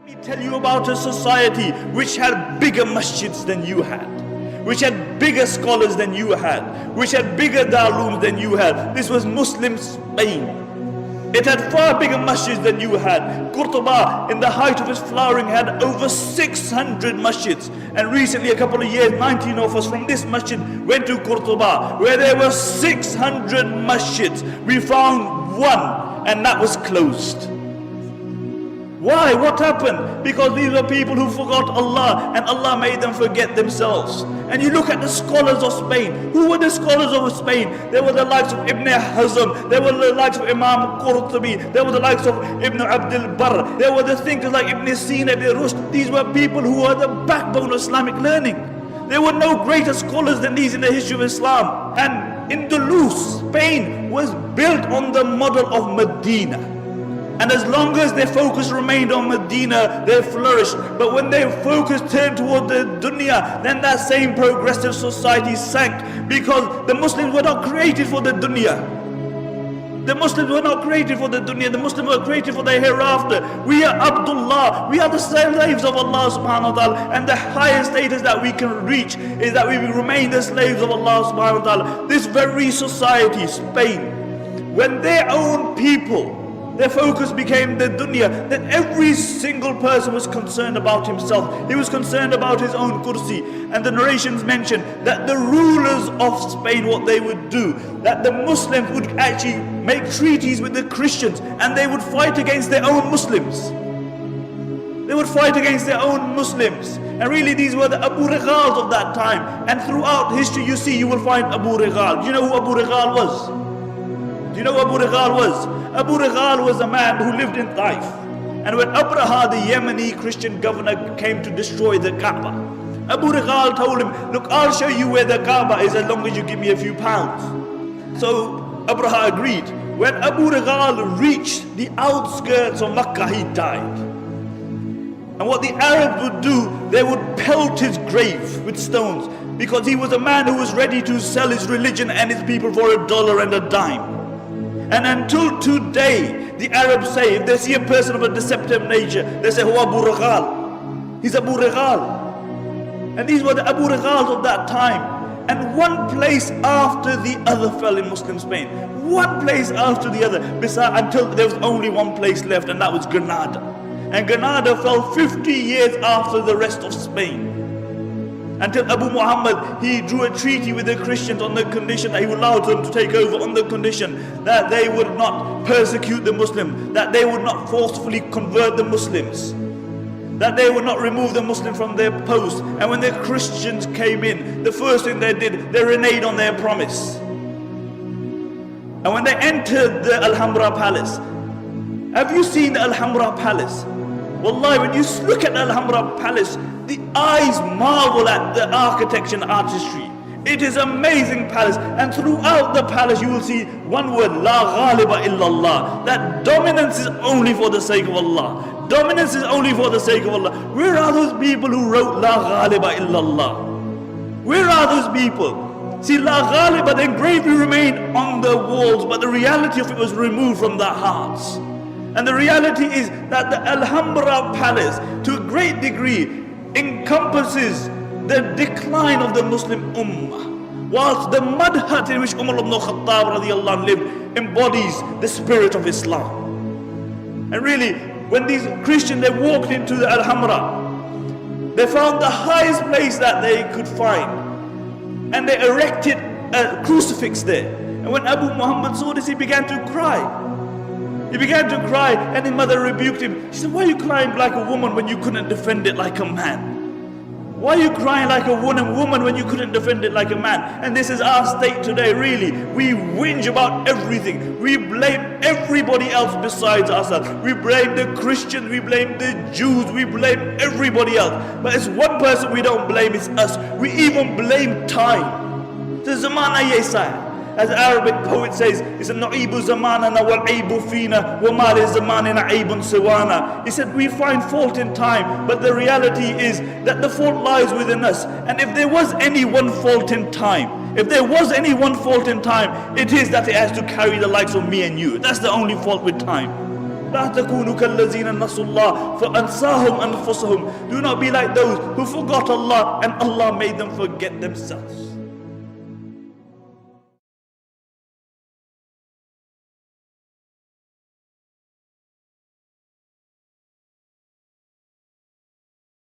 Let me tell you about a society which had bigger masjids than you had, which had bigger scholars than you had, which had bigger darulooms than you had. This was Muslim Spain. It had far bigger masjids than you had. Qurtuba, in the height of its flowering, had over 600 masjids. And recently, a couple of years, 19 of us from this masjid went to Qurtuba, where there were 600 masjids. We found one, and that was closed. Why? What happened? Because these were people who forgot Allah, and Allah made them forget themselves. And you look at the scholars of Spain. Who were the scholars of Spain? There were the likes of Ibn Hazm, there were the likes of Imam Qurtubi, there were the likes of Ibn Abdul Barr, there were the thinkers like Ibn Sina, Ibn Rushd. These were people who were the backbone of Islamic learning. There were no greater scholars than these in the history of Islam. And Andalusia, Spain, was built on the model of Medina. And as long as their focus remained on Medina, they flourished. But when their focus turned toward the dunya, then that same progressive society sank. Because the Muslims were not created for the dunya. The Muslims were not created for the dunya. The Muslims were created for the hereafter. We are Abdullah. We are the slaves of Allah subhanahu wa ta'ala. And the highest status that we can reach is that we will remain the slaves of Allah subhanahu wa ta'ala. This very society, Spain, when their own people, their focus became the dunya, then every single person was concerned about himself. He was concerned about his own kursi. And the narrations mention that the rulers of Spain, what they would do, that the Muslims would actually make treaties with the Christians, and they would fight against their own Muslims. They would fight against their own Muslims. And really these were the Abu Righals of that time. And throughout history you will find Abu Righal. Do you know who Abu Righal was? Do you know who Abu Righal was? Abu Righal was a man who lived in Taif. And when Abraha, the Yemeni Christian governor, came to destroy the Kaaba, Abu Righal told him, look, I'll show you where the Kaaba is as long as you give me a few pounds. So Abraha agreed. When Abu Righal reached the outskirts of Makkah, he died. And what the Arabs would do, they would pelt his grave with stones, because he was a man who was ready to sell his religion and his people for $1 and a dime. And until today, the Arabs say, if they see a person of a deceptive nature, they say, "Huwa Abu Righal." He's Abu Righal. And these were the Abu Righals of that time. And one place after the other fell in Muslim Spain. One place after the other. Until there was only one place left, and that was Granada. And Granada fell 50 years after the rest of Spain. Until Abu Muhammad, he drew a treaty with the Christians on the condition that he would allow them to take over, on the condition that they would not persecute the Muslims, that they would not forcefully convert the Muslims, that they would not remove the Muslims from their post. And when the Christians came in, the first thing they did, they reneged on their promise. And when they entered the al-hambra palace, have you seen the al-hambra palace? Wallahi, when you look at the al-hambra palace, the eyes marvel at the architecture and artistry. It is an amazing palace, and throughout the palace you will see one word, La ghaliba illallah. That dominance is only for the sake of Allah. Dominance is only for the sake of Allah. Where are those people who wrote La ghaliba illallah? Where are those people? See, La ghaliba, the engraving remained on the walls, but the reality of it was removed from their hearts. And the reality is that the al-hambra palace, to a great degree, encompasses the decline of the Muslim Ummah, whilst the mud hut in which Umar ibn Khattab radiallahu anh lived embodies the spirit of Islam. And really, when these Christians, they walked into the al-hambra, they found the highest place that they could find, and they erected a crucifix there. And when Abu Muhammad saw this, he began to cry. He began to cry, and his mother rebuked him. She said, why are you crying like a woman when you couldn't defend it like a man? Why are you crying like a woman when you couldn't defend it like a man? And this is our state today, really. We whinge about everything. We blame everybody else besides ourselves. We blame the Christians, we blame the Jews, we blame everybody else. But it's one person we don't blame, it's us. We even blame time. The zamana yesa. As the Arabic poet says, it's a na'ibu zamanana wal aibu fina wa ma li zamanina aibun siwana. He said, we find fault in time, but the reality is that the fault lies within us. And if there was any one fault in time, it is that it has to carry the likes of me and you. That's the only fault with time. لا تكونوا كالذين نسوا الله فأنساهم أنفسهم. Do not be like those who forgot Allah and Allah made them forget themselves.